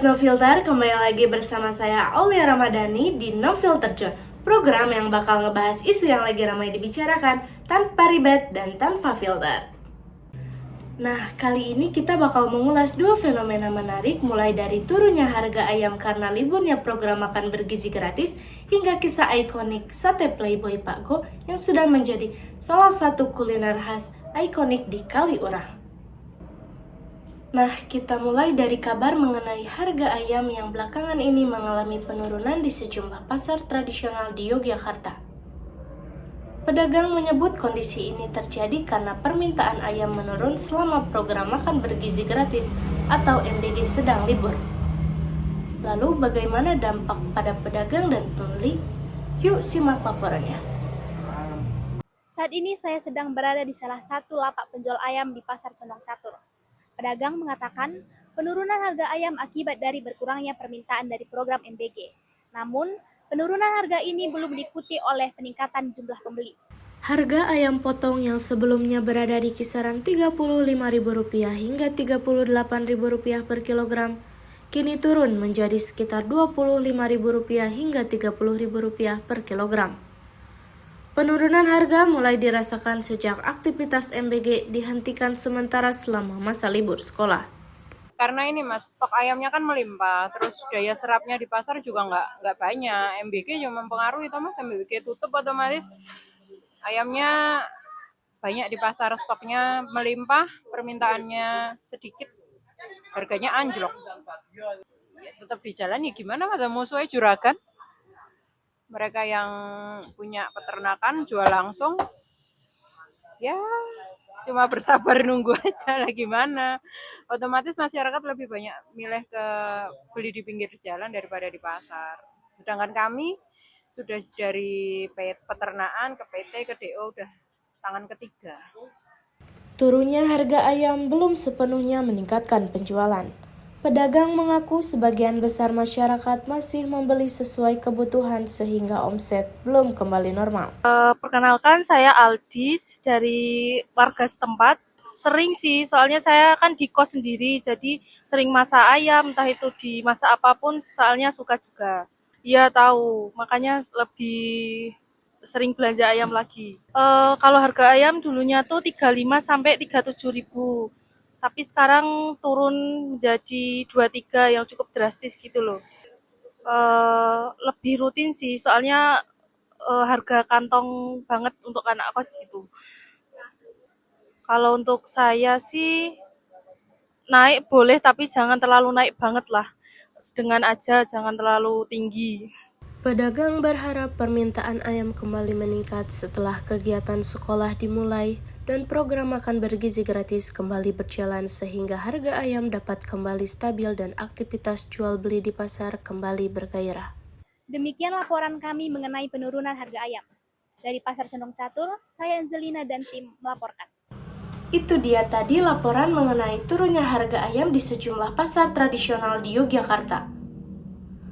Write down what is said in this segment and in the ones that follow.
Sobat No Filter, kembali lagi bersama saya Aulia Ramadhani di No Filter Zone, program yang bakal ngebahas isu yang lagi ramai dibicarakan tanpa ribet dan tanpa filter. Nah, kali ini kita bakal mengulas dua fenomena menarik, mulai dari turunnya harga ayam karena liburnya program makan bergizi gratis, hingga kisah ikonik sate Playboy Pak Go yang sudah menjadi salah satu kuliner khas ikonik di Kaliurang. Nah, kita mulai dari kabar mengenai harga ayam yang belakangan ini mengalami penurunan di sejumlah pasar tradisional di Yogyakarta. Pedagang menyebut kondisi ini terjadi karena permintaan ayam menurun selama program makan bergizi gratis atau MBG sedang libur. Lalu bagaimana dampak pada pedagang dan pembeli? Yuk simak laporannya. Saat ini saya sedang berada di salah satu lapak penjual ayam di Pasar Condong Catur. Pedagang mengatakan penurunan harga ayam akibat dari berkurangnya permintaan dari program MBG. Namun, penurunan harga ini belum diikuti oleh peningkatan jumlah pembeli. Harga ayam potong yang sebelumnya berada di kisaran Rp35.000 hingga Rp38.000 per kilogram, kini turun menjadi sekitar Rp25.000 hingga Rp30.000 per kilogram. Penurunan harga mulai dirasakan sejak aktivitas MBG dihentikan sementara selama masa libur sekolah. Karena ini mas, stok ayamnya kan melimpah, terus daya serapnya di pasar juga nggak banyak. MBG juga mempengaruhi, mas. MBG tutup otomatis ayamnya banyak di pasar, stoknya melimpah, permintaannya sedikit, harganya anjlok. Ya, tetap di jalan ya gimana mas, musuhnya juragan. Mereka yang punya peternakan jual langsung, ya cuma bersabar nunggu aja lah gimana. Otomatis masyarakat lebih banyak milih ke beli di pinggir jalan daripada di pasar. Sedangkan kami sudah dari peternakan ke PT ke DO udah tangan ketiga. Turunnya harga ayam belum sepenuhnya meningkatkan penjualan. Pedagang mengaku sebagian besar masyarakat masih membeli sesuai kebutuhan sehingga omset belum kembali normal. Perkenalkan, saya Aldis dari warga setempat. Sering sih, soalnya saya kan di kos sendiri, jadi sering masak ayam, entah itu dimasak apapun, soalnya suka juga. Iya tahu, makanya lebih sering belanja ayam lagi. Kalau harga ayam dulunya tuh 35 sampai 37 ribu. Tapi sekarang turun menjadi 23 yang cukup drastis gitu loh. Lebih rutin sih, soalnya harga kantong banget untuk anak kos gitu. Kalau untuk saya sih naik boleh, tapi jangan terlalu naik banget lah. Sedengan aja, jangan terlalu tinggi. Pedagang berharap permintaan ayam kembali meningkat setelah kegiatan sekolah dimulai dan program makan bergizi gratis kembali berjalan sehingga harga ayam dapat kembali stabil dan aktivitas jual beli di pasar kembali bergairah. Demikian laporan kami mengenai penurunan harga ayam. Dari Pasar Condong Catur, saya Angelina dan tim melaporkan. Itu dia tadi laporan mengenai turunnya harga ayam di sejumlah pasar tradisional di Yogyakarta.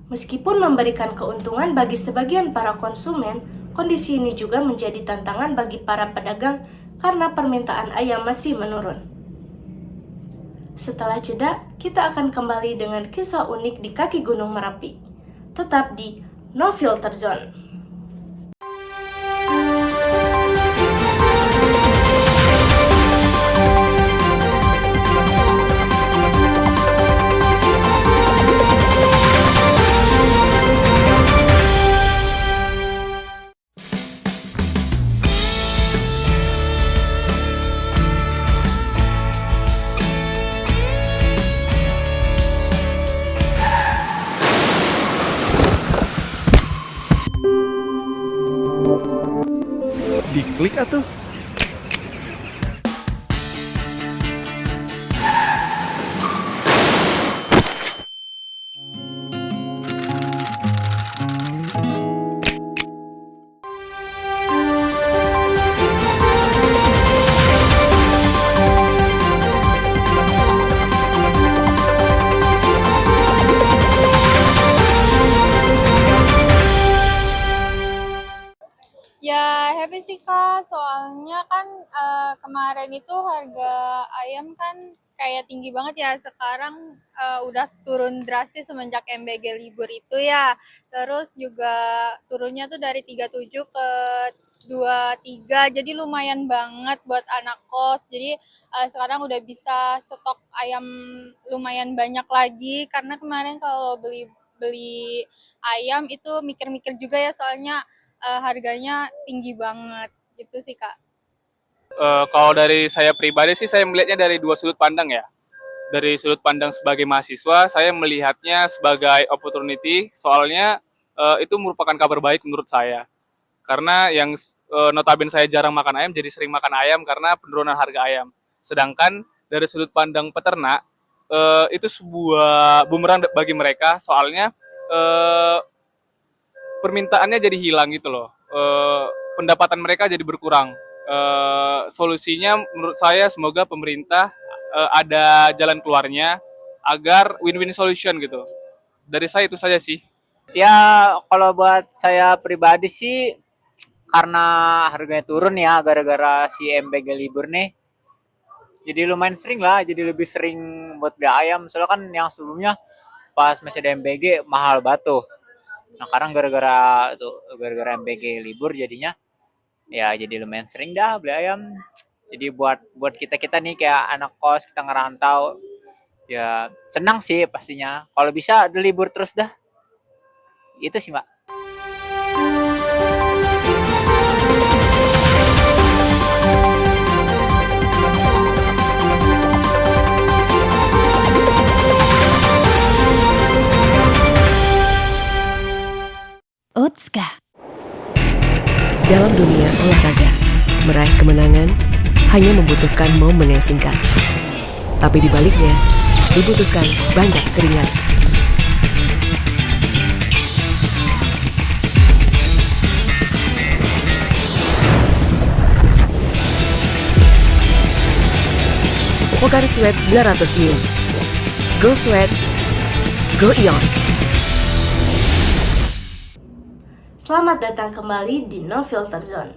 Meskipun memberikan keuntungan bagi sebagian para konsumen, kondisi ini juga menjadi tantangan bagi para pedagang karena permintaan ayam masih menurun. Setelah jeda, kita akan kembali dengan kisah unik di kaki Gunung Merapi. Tetap di No Filter Zone. Diklik atuh. Ya happy sih Kak, soalnya kan kemarin itu harga ayam kan kayak tinggi banget ya, sekarang udah turun drastis semenjak MBG libur itu ya. Terus juga turunnya tuh dari 37 ke 23, jadi lumayan banget buat anak kos. Jadi sekarang udah bisa stok ayam lumayan banyak lagi, karena kemarin kalau beli beli ayam itu mikir-mikir juga ya, soalnya harganya tinggi banget gitu sih Kak. Kalau dari saya pribadi sih saya melihatnya dari dua sudut pandang ya. Dari sudut pandang sebagai mahasiswa, saya melihatnya sebagai opportunity, soalnya itu merupakan kabar baik menurut saya. Karena yang notabene saya jarang makan ayam, jadi sering makan ayam karena penurunan harga ayam. Sedangkan dari sudut pandang peternak, itu sebuah bumerang bagi mereka, soalnya eh, permintaannya jadi hilang gitu loh. Pendapatan mereka jadi berkurang. Solusinya menurut saya semoga pemerintah ada jalan keluarnya agar win-win solution gitu. Dari saya itu saja sih. Ya, kalau buat saya pribadi sih karena harganya turun ya gara-gara si MBG libur nih. Jadi lumayan sering lah, jadi lebih sering buat beli ayam. Soalnya kan yang sebelumnya pas masih ada MBG mahal batu. Nah, sekarang gara-gara MBG libur jadinya ya jadi lumayan sering dah beli ayam. Jadi buat buat kita-kita nih kayak anak kos, kita ngerantau ya senang sih pastinya. Kalau bisa udah libur terus dah. Itu sih, Mbak. Otska. Dalam dunia olahraga, meraih kemenangan hanya membutuhkan momen yang singkat. Tapi di baliknya, dibutuhkan banyak keringat. Pocari Sweat 900 ml. Go Sweat, Go Ion. Selamat datang kembali di No Filter Zone.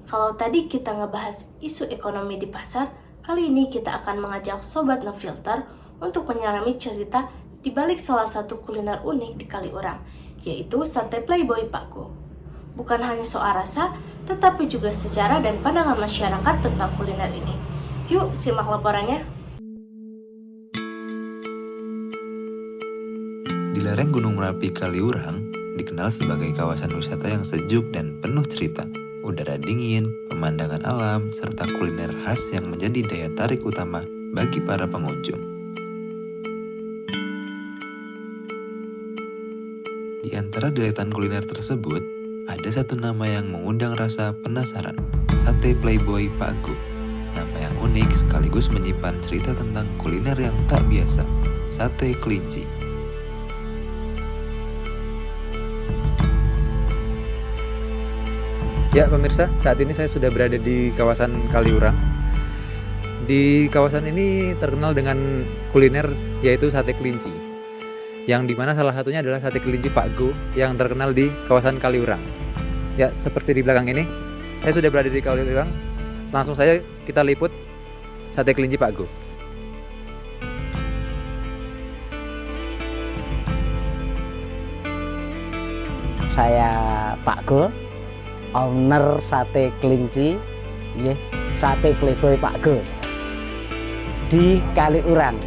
Kalau tadi kita ngebahas isu ekonomi di pasar, kali ini kita akan mengajak Sobat No Filter untuk menyelami cerita di balik salah satu kuliner unik di Kaliurang, yaitu Sate Playboy Pak Go. Bukan hanya soal rasa, tetapi juga sejarah dan pandangan masyarakat tentang kuliner ini. Yuk, simak laporannya. Di lereng Gunung Merapi Kaliurang, dikenal sebagai kawasan wisata yang sejuk dan penuh cerita. Udara dingin, pemandangan alam, serta kuliner khas yang menjadi daya tarik utama bagi para pengunjung. Di antara deretan kuliner tersebut, ada satu nama yang mengundang rasa penasaran, Sate Playboy Pak Go. Nama yang unik sekaligus menyimpan cerita tentang kuliner yang tak biasa, sate kelinci. Ya pemirsa, saat ini saya sudah berada di kawasan Kaliurang. Di kawasan ini terkenal dengan kuliner yaitu sate kelinci, yang dimana salah satunya adalah sate kelinci Pak Go yang terkenal di kawasan Kaliurang. Ya, seperti di belakang ini, saya sudah berada di Kaliurang. Langsung saja kita liput sate kelinci Pak Go. Saya Pak Go, owner sate kelinci, Sate Playboy Pak Go di Kaliurang.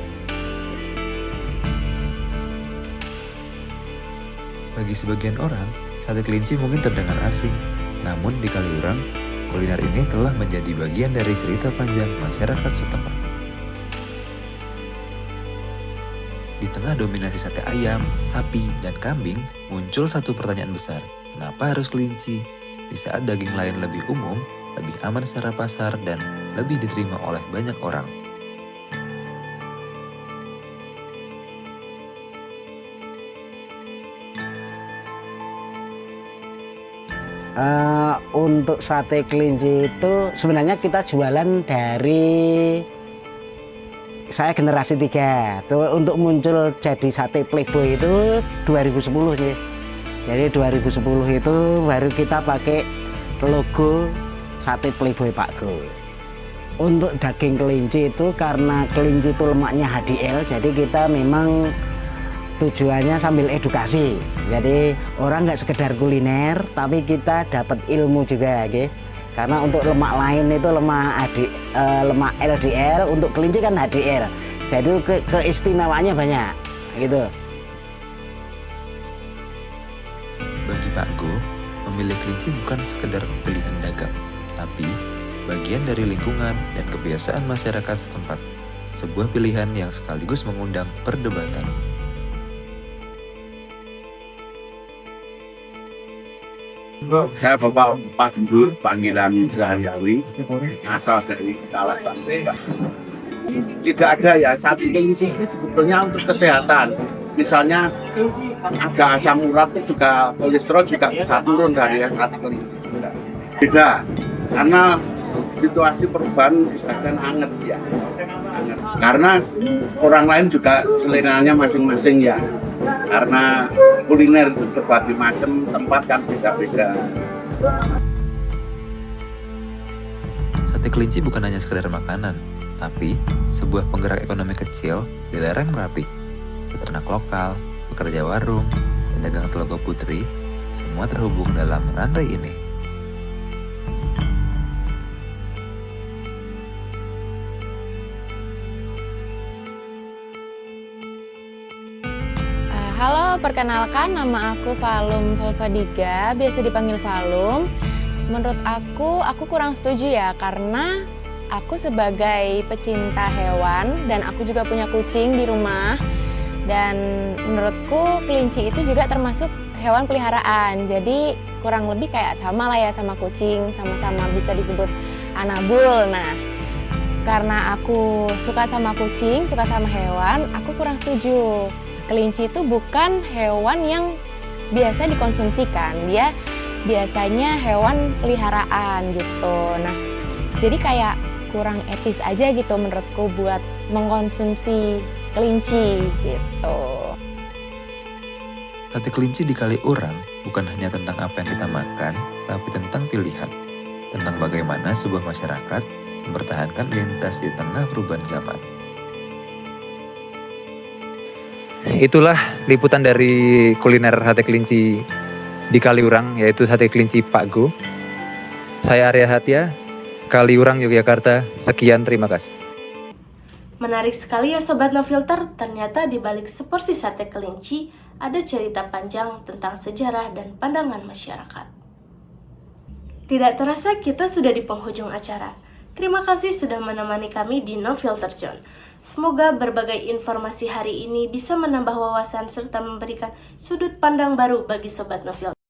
Bagi sebagian orang, sate kelinci mungkin terdengar asing. Namun di Kaliurang, kuliner ini telah menjadi bagian dari cerita panjang masyarakat setempat. Di tengah dominasi sate ayam, sapi, dan kambing, muncul satu pertanyaan besar. Kenapa harus kelinci? Di saat daging lain lebih umum, lebih aman secara pasar, dan lebih diterima oleh banyak orang. Untuk sate kelinci itu sebenarnya kita jualan dari saya generasi 3. Tuh, untuk muncul jadi sate Playboy itu 2010 sih. Jadi 2010 itu baru kita pakai logo sate Playboy Pak Go. Untuk daging kelinci itu karena kelinci itu lemaknya HDL, jadi kita memang tujuannya sambil edukasi. Jadi orang nggak sekedar kuliner, tapi kita dapat ilmu juga, okay? Karena untuk lemak lain itu lemak LDL, untuk kelinci kan HDL. Jadi keistimewaannya banyak, gitu. Bagi Pak Go, memilih kelinci bukan sekedar pilihan dagang, tapi bagian dari lingkungan dan kebiasaan masyarakat setempat. Sebuah pilihan yang sekaligus mengundang perdebatan. Saya Bapak Pak Gundur, panggilan sehari-hari, asal dari Kalasan. Tidak ada ya sate kelinci ini sebetulnya untuk kesehatan. Misalnya ada asam urat itu juga, kolesterol juga bisa turun dari sate kelinci. Beda, karena situasi perubahan badan hangat ya. Karena orang lain juga seleranya masing-masing ya. Karena kuliner itu berbagai macam tempat kan beda-beda. Sate kelinci bukan hanya sekedar makanan, tapi sebuah penggerak ekonomi kecil di lereng Merapi. Peternak lokal, pekerja warung, pedagang telaga putri, semua terhubung dalam rantai ini. Halo, perkenalkan nama aku Valum Valvadiga, biasa dipanggil Valum. Menurut aku kurang setuju ya, karena aku sebagai pecinta hewan dan aku juga punya kucing di rumah. Dan menurutku kelinci itu juga termasuk hewan peliharaan, jadi kurang lebih kayak sama lah ya sama kucing, sama-sama bisa disebut anabul. Nah, karena aku suka sama kucing, suka sama hewan, aku kurang setuju. Kelinci itu bukan hewan yang biasa dikonsumsikan, dia biasanya hewan peliharaan gitu. Nah, jadi kayak kurang etis aja gitu menurutku buat mengkonsumsi kelinci gitu. Sate kelinci di Kaliurang bukan hanya tentang apa yang kita makan, tapi tentang pilihan. Tentang bagaimana sebuah masyarakat mempertahankan identitas di tengah perubahan zaman. Itulah liputan dari kuliner sate kelinci di Kaliurang, yaitu sate kelinci Pak Go. Saya Arya Hatya, Kaliurang, Yogyakarta. Sekian, terima kasih. Menarik sekali ya Sobat No Filter, ternyata di balik seporsi sate kelinci ada cerita panjang tentang sejarah dan pandangan masyarakat. Tidak terasa kita sudah di penghujung acara. Terima kasih sudah menemani kami di No Filter Zone. Semoga berbagai informasi hari ini bisa menambah wawasan serta memberikan sudut pandang baru bagi Sobat No Filter.